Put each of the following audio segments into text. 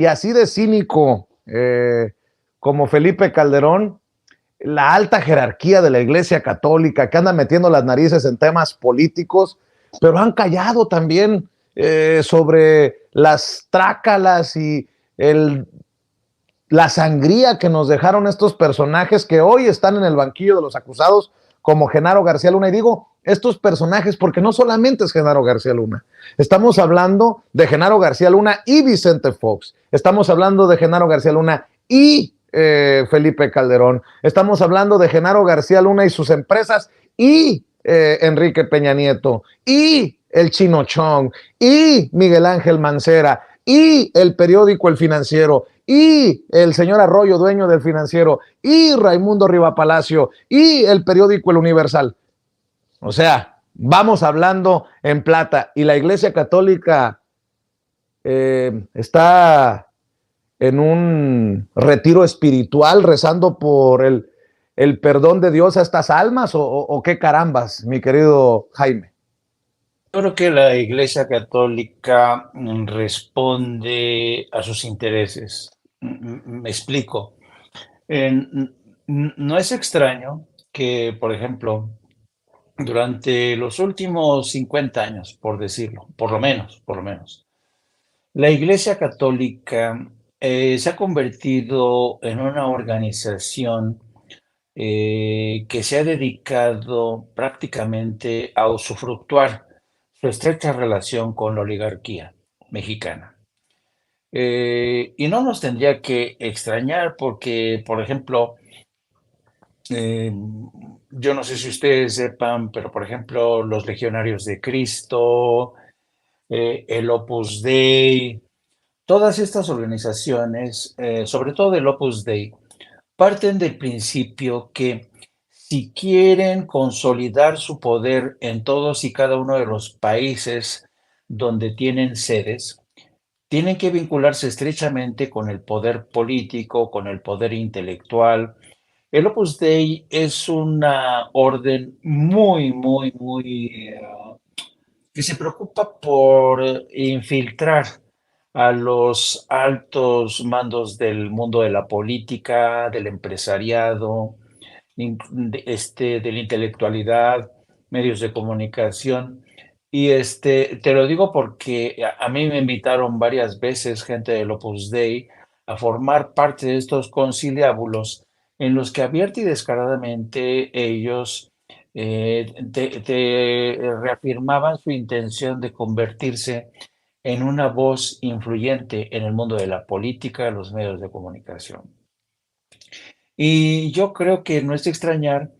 y así de cínico como Felipe Calderón, la alta jerarquía de la Iglesia Católica que anda metiendo las narices en temas políticos, pero han callado también sobre las trácalas y la sangría que nos dejaron estos personajes que hoy están en el banquillo de los acusados, como Genaro García Luna. Y digo estos personajes porque no solamente es Genaro García Luna. Estamos hablando de Genaro García Luna y Vicente Fox. Estamos hablando de Genaro García Luna y Felipe Calderón. Estamos hablando de Genaro García Luna y sus empresas y Enrique Peña Nieto y el Chino Chong y Miguel Ángel Mancera y el periódico El Financiero y el señor Arroyo, dueño del Financiero, y Raimundo Rivapalacio y el periódico El Universal. O sea, vamos hablando en plata. Y la Iglesia Católica está en un retiro espiritual rezando por el perdón de Dios a estas almas, o qué carambas, mi querido Jaime. Yo creo que la Iglesia Católica responde a sus intereses. Me explico. No es extraño que, por ejemplo, durante los últimos 50 años, por decirlo, por lo menos, la Iglesia Católica se ha convertido en una organización que se ha dedicado prácticamente a usufructuar su estrecha relación con la oligarquía mexicana. Y no nos tendría que extrañar porque, por ejemplo, eh, yo no sé si ustedes sepan, pero por ejemplo, los Legionarios de Cristo, el Opus Dei, todas estas organizaciones, sobre todo el Opus Dei, parten del principio que si quieren consolidar su poder en todos y cada uno de los países donde tienen sedes, tienen que vincularse estrechamente con el poder político, con el poder intelectual. El Opus Dei es una orden que se preocupa por infiltrar a los altos mandos del mundo de la política, del empresariado, de la intelectualidad, medios de comunicación. Y te lo digo porque a mí me invitaron varias veces gente del Opus Dei a formar parte de estos conciliábulos en los que abierta y descaradamente ellos te reafirmaban su intención de convertirse en una voz influyente en el mundo de la política, los medios de comunicación. Y yo creo que no es de extrañar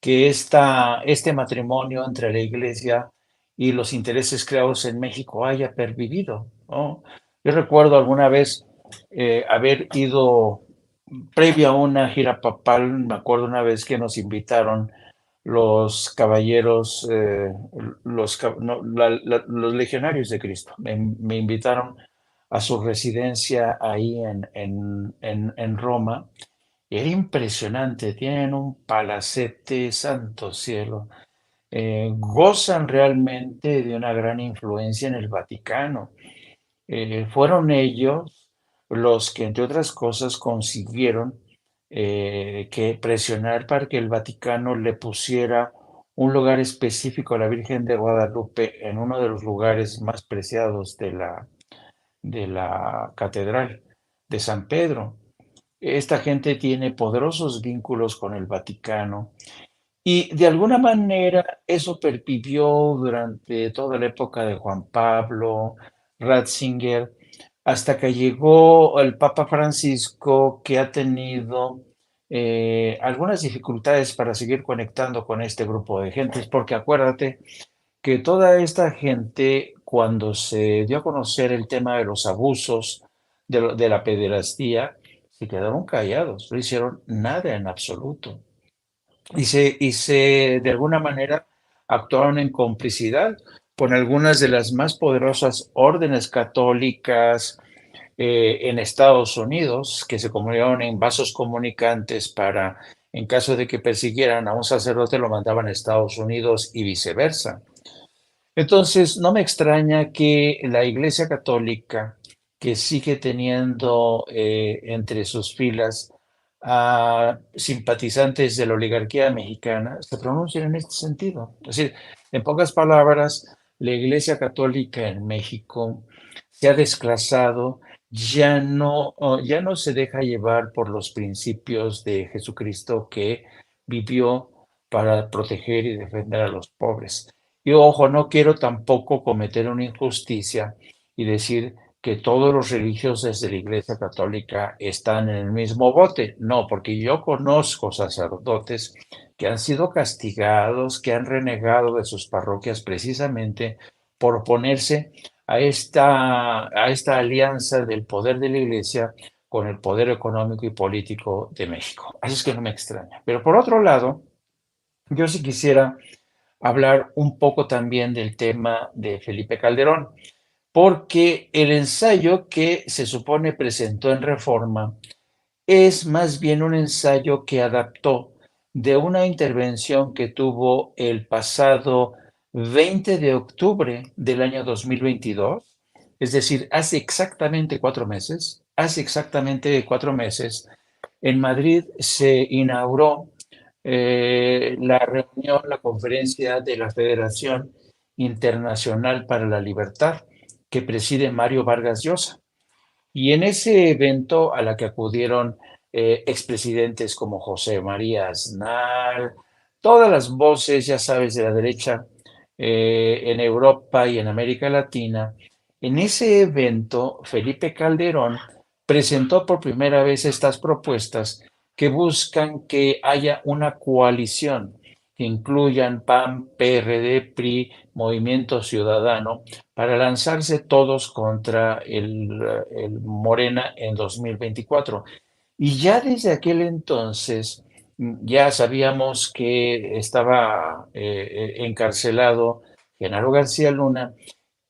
que este matrimonio entre la Iglesia y los intereses creados en México haya pervivido, ¿no? Yo recuerdo alguna vez haber ido previo a una gira papal, me acuerdo una vez que nos invitaron los caballeros, los legionarios de Cristo, me invitaron a su residencia ahí en Roma. Era impresionante, tienen un palacete, santo cielo. Gozan realmente de una gran influencia en el Vaticano. Fueron ellos los que, entre otras cosas, consiguieron que presionar para que el Vaticano le pusiera un lugar específico a la Virgen de Guadalupe en uno de los lugares más preciados de la catedral de San Pedro. Esta gente tiene poderosos vínculos con el Vaticano y de alguna manera eso pervivió durante toda la época de Juan Pablo, Ratzinger, hasta que llegó el Papa Francisco, que ha tenido algunas dificultades para seguir conectando con este grupo de gentes, porque acuérdate que toda esta gente, cuando se dio a conocer el tema de los abusos, de la pederastía, se quedaron callados, no hicieron nada en absoluto. De alguna manera, actuaron en complicidad con algunas de las más poderosas órdenes católicas en Estados Unidos, que se convirtieron en vasos comunicantes para, en caso de que persiguieran a un sacerdote, lo mandaban a Estados Unidos y viceversa. Entonces, no me extraña que la Iglesia Católica que sigue teniendo entre sus filas a simpatizantes de la oligarquía mexicana, se pronuncian en este sentido. Es decir, en pocas palabras, la Iglesia Católica en México se ha desclasado, ya no se deja llevar por los principios de Jesucristo que vivió para proteger y defender a los pobres. Y ojo, no quiero tampoco cometer una injusticia y decir que todos los religiosos de la Iglesia Católica están en el mismo bote. No, porque yo conozco sacerdotes que han sido castigados, que han renegado de sus parroquias precisamente por oponerse a esta alianza del poder de la Iglesia con el poder económico y político de México. Así es que no me extraña. Pero por otro lado, yo sí quisiera hablar un poco también del tema de Felipe Calderón, porque el ensayo que se supone presentó en Reforma es más bien un ensayo que adaptó de una intervención que tuvo el pasado 20 de octubre del año 2022, es decir, hace exactamente 4 meses, en Madrid se inauguró la reunión, la conferencia de la Federación Internacional para la Libertad, que preside Mario Vargas Llosa. Y en ese evento a la que acudieron expresidentes como José María Aznar, todas las voces, ya sabes, de la derecha en Europa y en América Latina, en ese evento Felipe Calderón presentó por primera vez estas propuestas que buscan que haya una coalición que incluyan PAN, PRD, PRI, Movimiento Ciudadano, para lanzarse todos contra el Morena en 2024. Y ya desde aquel entonces ya sabíamos que estaba encarcelado Genaro García Luna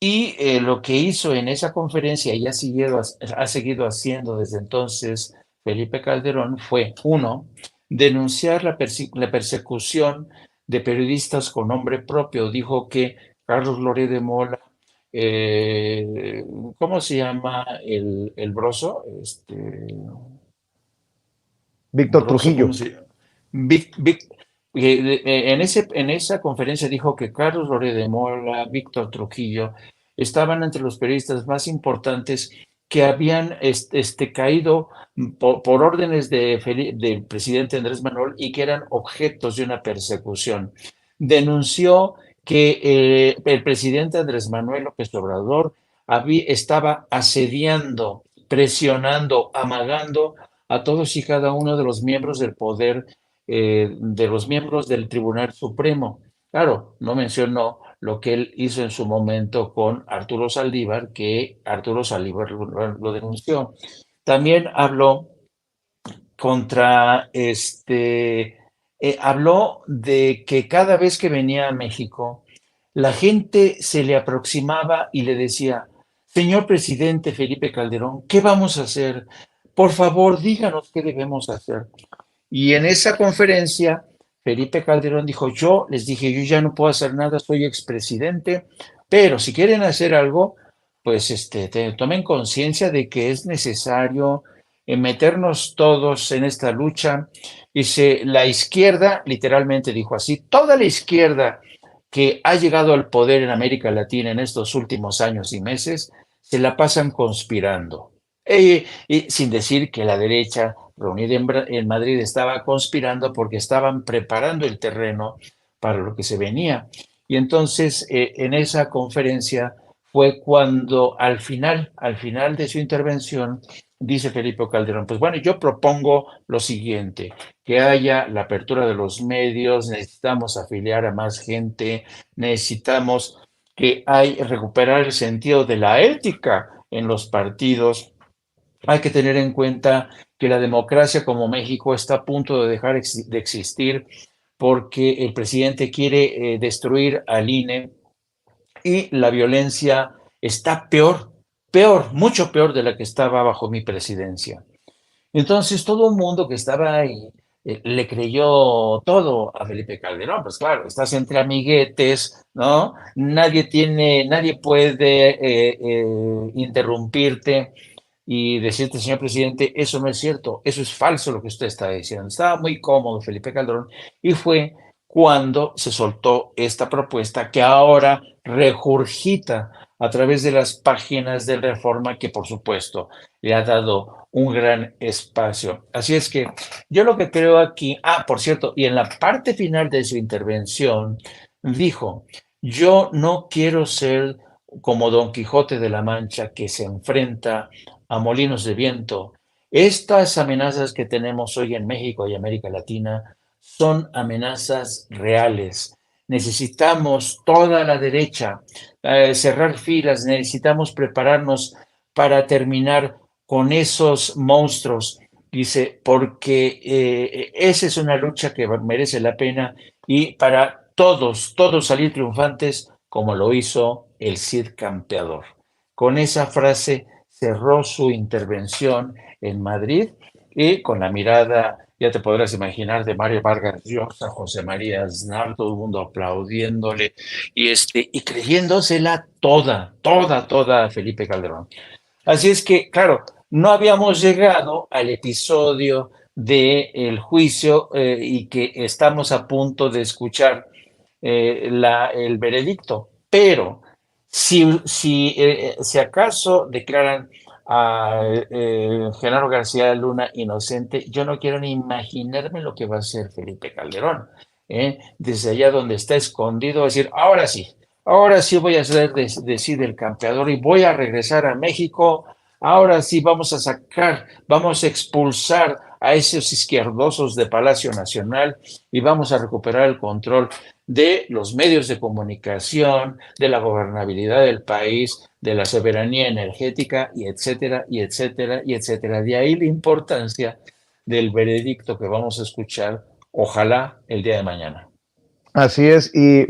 y lo que hizo en esa conferencia y ha seguido haciendo desde entonces Felipe Calderón fue, uno, denunciar la persecución de periodistas con nombre propio. Dijo que Carlos Loret de Mola, eh, ¿cómo se llama el broso? Víctor Broso, ¿cómo Trujillo. se llama? En esa conferencia dijo que Carlos Loret de Mola, Víctor Trujillo, estaban entre los periodistas más importantes que habían caído por órdenes del presidente Andrés Manuel y que eran objetos de una persecución. Denunció que el presidente Andrés Manuel López Obrador estaba asediando, presionando, amagando a todos y cada uno de los miembros del poder, de los miembros del Tribunal Supremo. Claro, no mencionó lo que él hizo en su momento con Arturo Saldívar, que Arturo Saldívar lo denunció. También habló habló de que cada vez que venía a México, la gente se le aproximaba y le decía: señor presidente Felipe Calderón, ¿qué vamos a hacer? Por favor, díganos qué debemos hacer. Y en esa conferencia, Felipe Calderón dijo: yo les dije, yo ya no puedo hacer nada, soy expresidente, pero si quieren hacer algo, pues tomen conciencia de que es necesario meternos todos en esta lucha. Dice, la izquierda, literalmente dijo así, toda la izquierda que ha llegado al poder en América Latina en estos últimos años y meses, se la pasan conspirando. Y sin decir que la derecha reunida en Madrid estaba conspirando porque estaban preparando el terreno para lo que se venía. Y entonces en esa conferencia fue cuando al final de su intervención, dice Felipe Calderón: pues bueno, yo propongo lo siguiente, que haya la apertura de los medios, necesitamos afiliar a más gente, necesitamos recuperar el sentido de la ética en los partidos. Hay que tener en cuenta que la democracia como México está a punto de dejar de existir porque el presidente quiere destruir al INE y la violencia está peor, peor, mucho peor de la que estaba bajo mi presidencia. Entonces todo el mundo que estaba ahí le creyó todo a Felipe Calderón. Pues claro, estás entre amiguetes, ¿no? Nadie puede interrumpirte y decirte, señor presidente, eso no es cierto, eso es falso lo que usted está diciendo. Estaba muy cómodo Felipe Calderón y fue cuando se soltó esta propuesta que ahora regurgita a través de las páginas de Reforma, que por supuesto le ha dado un gran espacio. Así es que yo lo que creo aquí, por cierto, y en la parte final de su intervención dijo, yo no quiero ser como Don Quijote de la Mancha que se enfrenta a molinos de viento. Estas amenazas que tenemos hoy en México y América Latina son amenazas reales. Necesitamos toda la derecha cerrar filas, necesitamos prepararnos para terminar con esos monstruos. Dice, porque esa es una lucha que merece la pena y para todos salir triunfantes como lo hizo el Cid Campeador. Con esa frase cerró su intervención en Madrid y con la mirada, ya te podrás imaginar, de Mario Vargas Llosa, José María Aznar, todo el mundo aplaudiéndole y creyéndosela toda a Felipe Calderón. Así es que, claro, no habíamos llegado al episodio del juicio y que estamos a punto de escuchar el veredicto, pero si acaso declaran a Genaro García Luna inocente, yo no quiero ni imaginarme lo que va a hacer Felipe Calderón. Desde allá donde está escondido, decir, ahora sí voy a ser decide el campeador y voy a regresar a México, ahora sí vamos a expulsar a esos izquierdosos de Palacio Nacional y vamos a recuperar el control de los medios de comunicación, de la gobernabilidad del país, de la soberanía energética, y etcétera, y etcétera, y etcétera. De ahí la importancia del veredicto que vamos a escuchar, ojalá el día de mañana. Así es, y